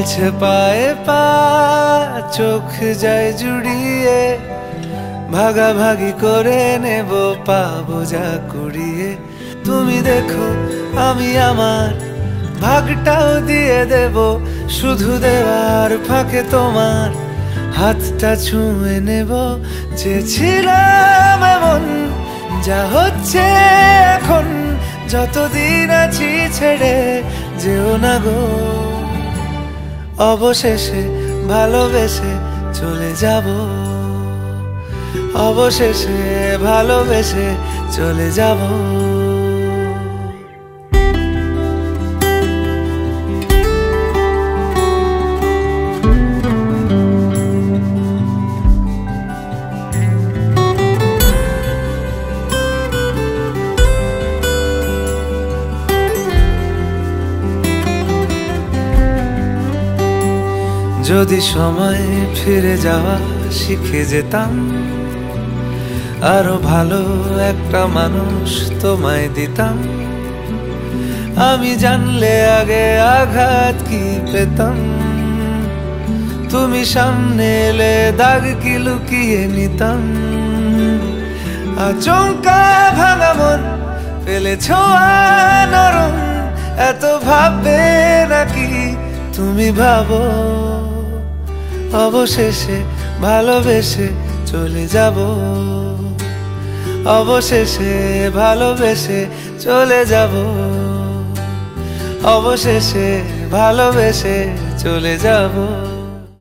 মিলছে পায়ে পা, চোখ যায় জুড়িয়ে, ভাগাভাগি করে নেব পাবো যা কুড়িয়ে। তুমি দেখো আমি আমার ভাগটাও দিয়ে দেব, শুধু দেওয়ার ফাঁকে তোমার হাতটা ছুঁয়ে নেব। চেয়েছিলাম এমন, যা হচ্ছে এখন, যতদিন আছি ছেড়ে যেও না গো। অবশেষে ভালোবেসে চলে যাব, অবশেষে ভালোবেসে চলে যাব। যদি সময় ফিরে যাওয়া শিখে যেতাম, আরো ভালো একটা মানুষ তোমায় দিতাম। আমি জানলে আগে আঘাত কি পেতাম, তুমি সামনে এলে দাগ কি লুকিয়ে নিতাম। আচমকা ভাঙা মন ফেলেছ নরম, এত ভাববে নাকি তুমি ভাবো। অবশেষে ভালোবেসে চলে যাব, অবশেষে ভালোবেসে চলে যাব, অবশেষে ভালোবেসে চলে যাব।